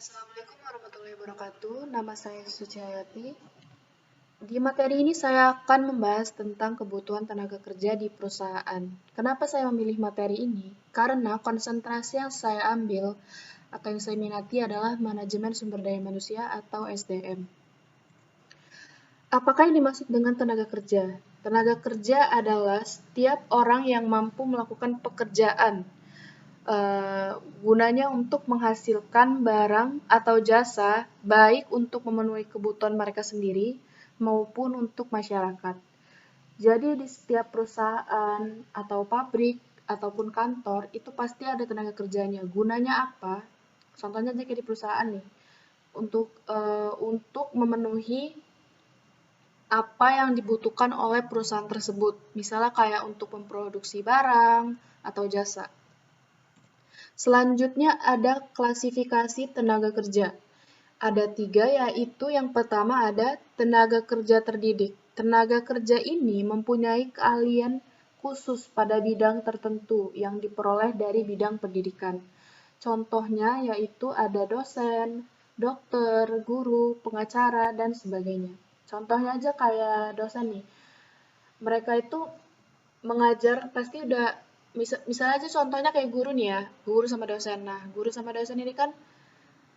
Assalamualaikum warahmatullahi wabarakatuh. Nama saya Suciayati. Di materi ini saya akan membahas tentang kebutuhan tenaga kerja di perusahaan. Kenapa saya memilih materi ini? Karena konsentrasi yang saya ambil atau yang saya minati adalah manajemen sumber daya manusia atau SDM. Apakah yang dimaksud dengan tenaga kerja? Tenaga kerja adalah setiap orang yang mampu melakukan pekerjaan gunanya untuk menghasilkan barang atau jasa, baik untuk memenuhi kebutuhan mereka sendiri maupun untuk masyarakat. Jadi di setiap perusahaan atau pabrik ataupun kantor itu pasti ada tenaga kerjanya. Gunanya apa? Contohnya aja kayak di perusahaan nih, untuk memenuhi apa yang dibutuhkan oleh perusahaan tersebut. Misalnya kayak untuk memproduksi barang atau jasa. Selanjutnya ada klasifikasi tenaga kerja. Ada 3, yaitu yang pertama ada tenaga kerja terdidik. Tenaga kerja ini mempunyai keahlian khusus pada bidang tertentu yang diperoleh dari bidang pendidikan. Contohnya yaitu ada dosen, dokter, guru, pengacara, dan sebagainya. Contohnya aja kayak dosen nih. Mereka itu mengajar pasti udah misalnya aja contohnya kayak guru nih ya, guru sama dosen. Nah, guru sama dosen ini kan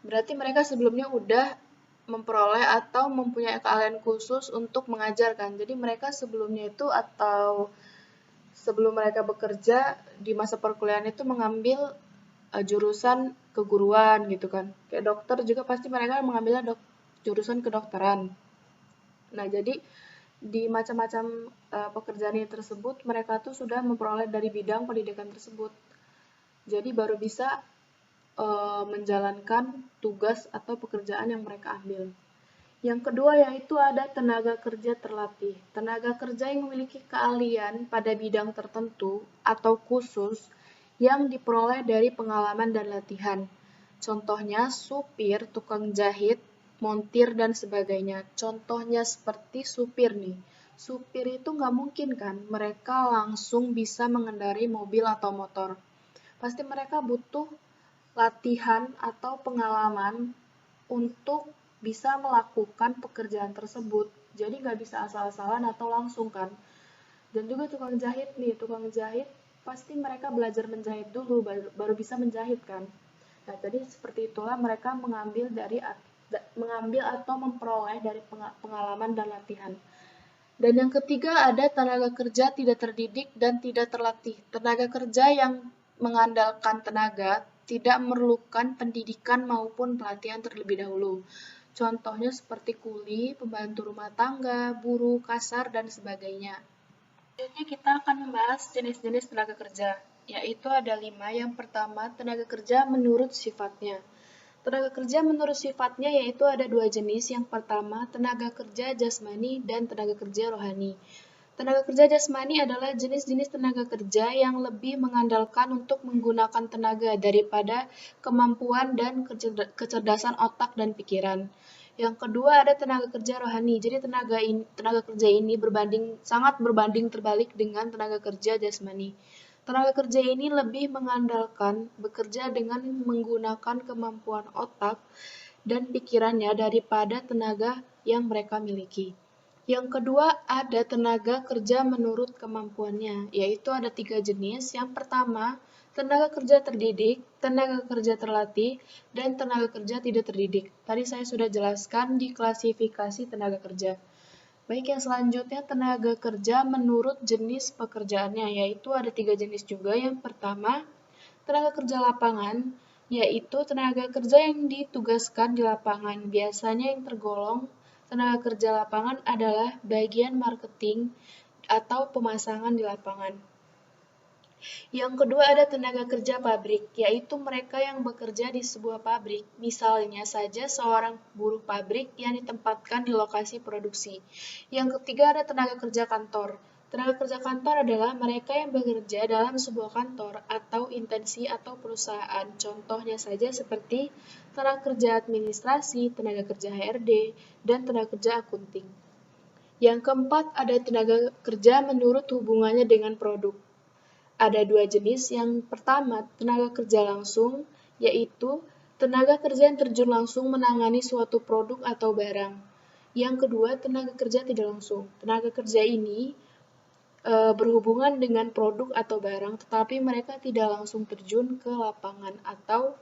berarti mereka sebelumnya udah memperoleh atau mempunyai keahlian khusus untuk mengajar kan. Jadi mereka sebelumnya itu atau sebelum mereka bekerja di masa perkuliahan itu mengambil jurusan keguruan gitu kan. Kayak dokter juga pasti mereka mengambilnya jurusan kedokteran. Nah, jadi di macam-macam pekerjaan ini tersebut, mereka tuh sudah memperoleh dari bidang pendidikan tersebut. Jadi baru bisa menjalankan tugas atau pekerjaan yang mereka ambil. Yang kedua yaitu ada tenaga kerja terlatih. Tenaga kerja yang memiliki keahlian pada bidang tertentu atau khusus yang diperoleh dari pengalaman dan latihan. Contohnya supir, tukang jahit, montir, dan sebagainya. Contohnya seperti supir nih. Supir itu nggak mungkin kan mereka langsung bisa mengendarai mobil atau motor. Pasti mereka butuh latihan atau pengalaman untuk bisa melakukan pekerjaan tersebut. Jadi nggak bisa asal-asalan atau langsung kan. Dan juga tukang jahit nih, tukang jahit pasti mereka belajar menjahit dulu baru bisa menjahit kan. Nah, jadi seperti itulah mereka mengambil atau memperoleh dari pengalaman dan latihan. Dan yang ketiga ada tenaga kerja tidak terdidik dan tidak terlatih. Tenaga kerja yang mengandalkan tenaga tidak memerlukan pendidikan maupun pelatihan terlebih dahulu. Contohnya seperti kuli, pembantu rumah tangga, buruh, kasar, dan sebagainya. Selanjutnya kita akan membahas jenis-jenis tenaga kerja, yaitu ada 5. Yang pertama, tenaga kerja menurut sifatnya. Tenaga kerja menurut sifatnya yaitu ada 2 jenis. Yang pertama, tenaga kerja jasmani dan tenaga kerja rohani. Tenaga kerja jasmani adalah jenis-jenis tenaga kerja yang lebih mengandalkan untuk menggunakan tenaga daripada kemampuan dan kecerdasan otak dan pikiran. Yang kedua ada tenaga kerja rohani. Jadi tenaga kerja ini sangat berbanding terbalik dengan tenaga kerja jasmani. Tenaga kerja ini lebih mengandalkan bekerja dengan menggunakan kemampuan otak dan pikirannya daripada tenaga yang mereka miliki. Yang kedua ada tenaga kerja menurut kemampuannya, yaitu ada 3 jenis. Yang pertama, tenaga kerja terdidik, tenaga kerja terlatih, dan tenaga kerja tidak terdidik. Tadi saya sudah jelaskan di klasifikasi tenaga kerja. Baik, yang selanjutnya tenaga kerja menurut jenis pekerjaannya, yaitu ada 3 jenis juga. Yang pertama, tenaga kerja lapangan, yaitu tenaga kerja yang ditugaskan di lapangan. Biasanya yang tergolong tenaga kerja lapangan adalah bagian marketing atau pemasangan di lapangan. Yang kedua ada tenaga kerja pabrik, yaitu mereka yang bekerja di sebuah pabrik. Misalnya saja seorang buruh pabrik yang ditempatkan di lokasi produksi. Yang ketiga ada tenaga kerja kantor. Tenaga kerja kantor adalah mereka yang bekerja dalam sebuah kantor atau intensi atau perusahaan. Contohnya saja seperti tenaga kerja administrasi, tenaga kerja HRD, dan tenaga kerja akunting. Yang keempat ada tenaga kerja menurut hubungannya dengan produk. Ada 2 jenis. Yang pertama, tenaga kerja langsung, yaitu tenaga kerja yang terjun langsung menangani suatu produk atau barang. Yang kedua, tenaga kerja tidak langsung. Tenaga kerja ini berhubungan dengan produk atau barang, tetapi mereka tidak langsung terjun ke lapangan atau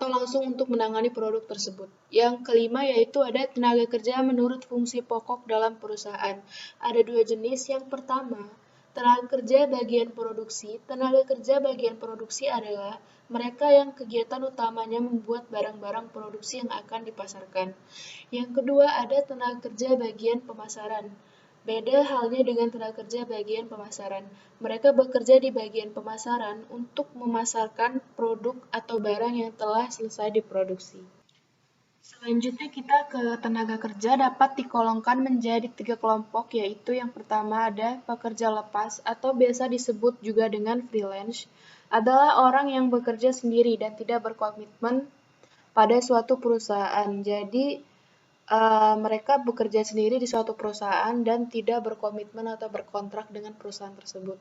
langsung untuk menangani produk tersebut. Yang kelima yaitu ada tenaga kerja menurut fungsi pokok dalam perusahaan. Ada dua jenis. Yang pertama, tenaga kerja bagian produksi. Tenaga kerja bagian produksi adalah mereka yang kegiatan utamanya membuat barang-barang produksi yang akan dipasarkan. Yang kedua, ada tenaga kerja bagian pemasaran. Beda halnya dengan tenaga kerja bagian pemasaran. Mereka bekerja di bagian pemasaran untuk memasarkan produk atau barang yang telah selesai diproduksi. Selanjutnya kita ke tenaga kerja dapat digolongkan menjadi 3 kelompok, yaitu yang pertama ada pekerja lepas atau biasa disebut juga dengan freelance, adalah orang yang bekerja sendiri dan tidak berkomitmen pada suatu perusahaan. Jadi mereka bekerja sendiri di suatu perusahaan dan tidak berkomitmen atau berkontrak dengan perusahaan tersebut.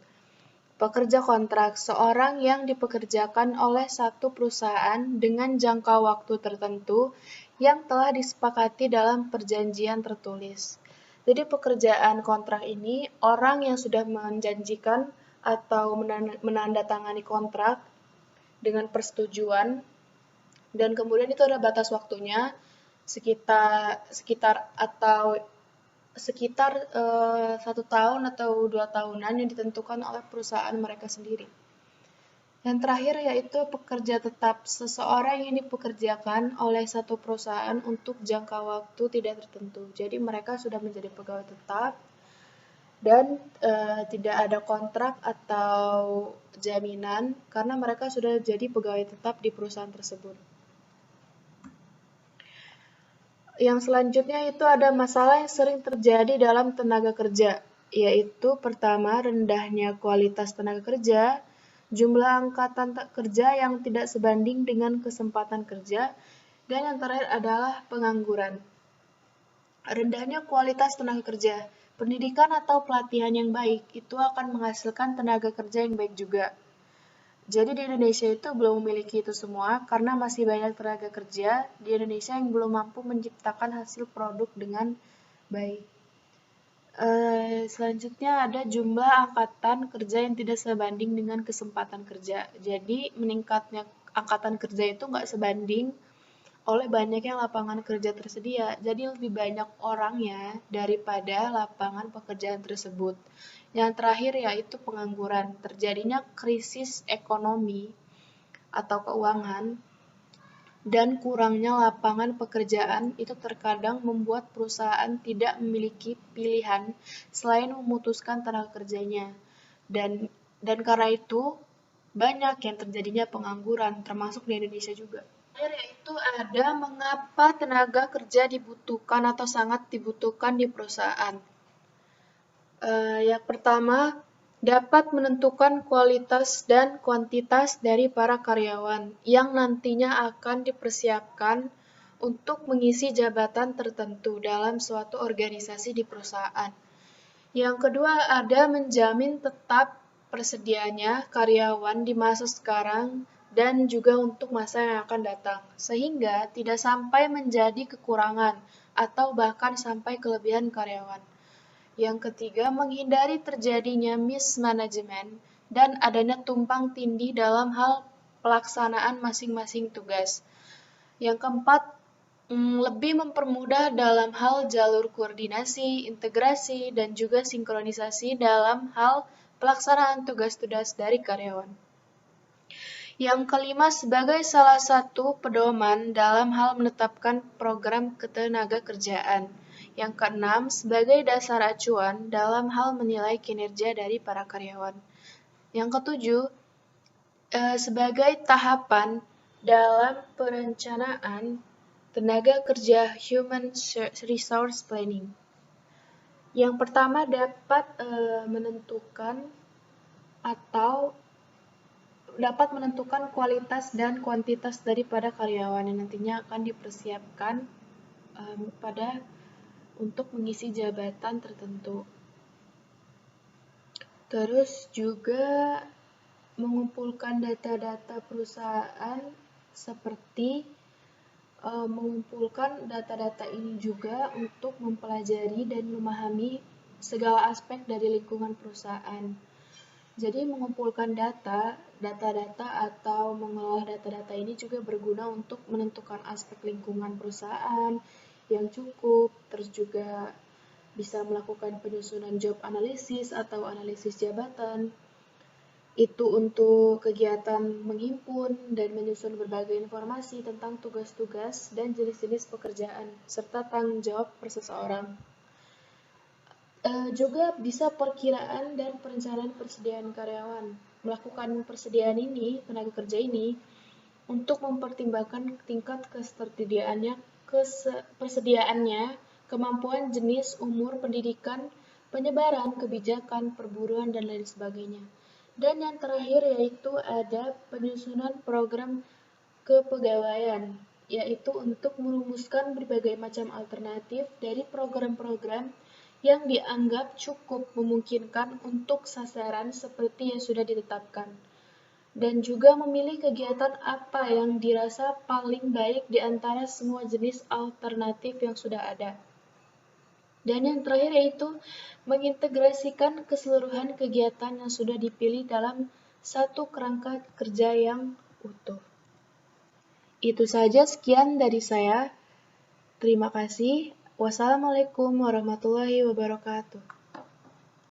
Pekerja kontrak, seorang yang dipekerjakan oleh satu perusahaan dengan jangka waktu tertentu yang telah disepakati dalam perjanjian tertulis. Jadi pekerjaan kontrak ini orang yang sudah menjanjikan atau menandatangani kontrak dengan persetujuan dan kemudian itu ada batas waktunya sekitar 1 tahun atau 2 tahunan yang ditentukan oleh perusahaan mereka sendiri. Yang terakhir yaitu pekerja tetap, seseorang yang dipekerjakan oleh satu perusahaan untuk jangka waktu tidak tertentu. Jadi mereka sudah menjadi pegawai tetap dan tidak ada kontrak atau jaminan karena mereka sudah jadi pegawai tetap di perusahaan tersebut. Yang selanjutnya itu ada masalah yang sering terjadi dalam tenaga kerja, yaitu pertama, rendahnya kualitas tenaga kerja, jumlah angkatan kerja yang tidak sebanding dengan kesempatan kerja, dan yang terakhir adalah pengangguran. Rendahnya kualitas tenaga kerja, pendidikan atau pelatihan yang baik itu akan menghasilkan tenaga kerja yang baik juga. Jadi di Indonesia itu belum memiliki itu semua karena masih banyak tenaga kerja di Indonesia yang belum mampu menciptakan hasil produk dengan baik. Selanjutnya ada jumlah angkatan kerja yang tidak sebanding dengan kesempatan kerja. Jadi meningkatnya angkatan kerja itu nggak sebanding oleh banyaknya lapangan kerja tersedia. Jadi lebih banyak orangnya daripada lapangan pekerjaan tersebut. Yang terakhir yaitu pengangguran. Terjadinya krisis ekonomi atau keuangan dan kurangnya lapangan pekerjaan itu terkadang membuat perusahaan tidak memiliki pilihan selain memutuskan tenaga kerjanya. Dan karena itu banyak yang terjadinya pengangguran termasuk di Indonesia juga. Yaitu ada mengapa tenaga kerja dibutuhkan atau sangat dibutuhkan di perusahaan. Yang pertama, dapat menentukan kualitas dan kuantitas dari para karyawan yang nantinya akan dipersiapkan untuk mengisi jabatan tertentu dalam suatu organisasi di perusahaan. Yang kedua, ada menjamin tetap persediaannya karyawan di masa sekarang dan juga untuk masa yang akan datang, sehingga tidak sampai menjadi kekurangan atau bahkan sampai kelebihan karyawan. Yang ketiga, menghindari terjadinya mismanagement dan adanya tumpang tindih dalam hal pelaksanaan masing-masing tugas. Yang keempat, lebih mempermudah dalam hal jalur koordinasi, integrasi, dan juga sinkronisasi dalam hal pelaksanaan tugas-tugas dari karyawan. Yang kelima, sebagai salah satu pedoman dalam hal menetapkan program ketenaga kerjaan. Yang keenam, sebagai dasar acuan dalam hal menilai kinerja dari para karyawan. Yang ketujuh, sebagai tahapan dalam perencanaan tenaga kerja Human Resource Planning. Yang pertama dapat menentukan kualitas dan kuantitas daripada karyawan yang nantinya akan dipersiapkan untuk mengisi jabatan tertentu. Terus juga mengumpulkan data-data perusahaan seperti mengumpulkan data-data ini juga untuk mempelajari dan memahami segala aspek dari lingkungan perusahaan. Jadi mengumpulkan data-data atau mengolah data-data ini juga berguna untuk menentukan aspek lingkungan perusahaan yang cukup, terus juga bisa melakukan penyusunan job analisis atau analisis jabatan. Itu untuk kegiatan menghimpun dan menyusun berbagai informasi tentang tugas-tugas dan jenis-jenis pekerjaan, serta tanggung jawab seseorang. Juga bisa perkiraan dan perencanaan persediaan karyawan. Melakukan persediaan ini, tenaga kerja ini, untuk mempertimbangkan tingkat persediaannya, kemampuan jenis, umur, pendidikan, penyebaran, kebijakan, perburuan, dan lain sebagainya. Dan yang terakhir yaitu ada penyusunan program kepegawaian, yaitu untuk merumuskan berbagai macam alternatif dari program-program yang dianggap cukup memungkinkan untuk sasaran seperti yang sudah ditetapkan. Dan juga memilih kegiatan apa yang dirasa paling baik di antara semua jenis alternatif yang sudah ada. Dan yang terakhir yaitu mengintegrasikan keseluruhan kegiatan yang sudah dipilih dalam satu kerangka kerja yang utuh. Itu saja, sekian dari saya. Terima kasih. Wassalamualaikum warahmatullahi wabarakatuh.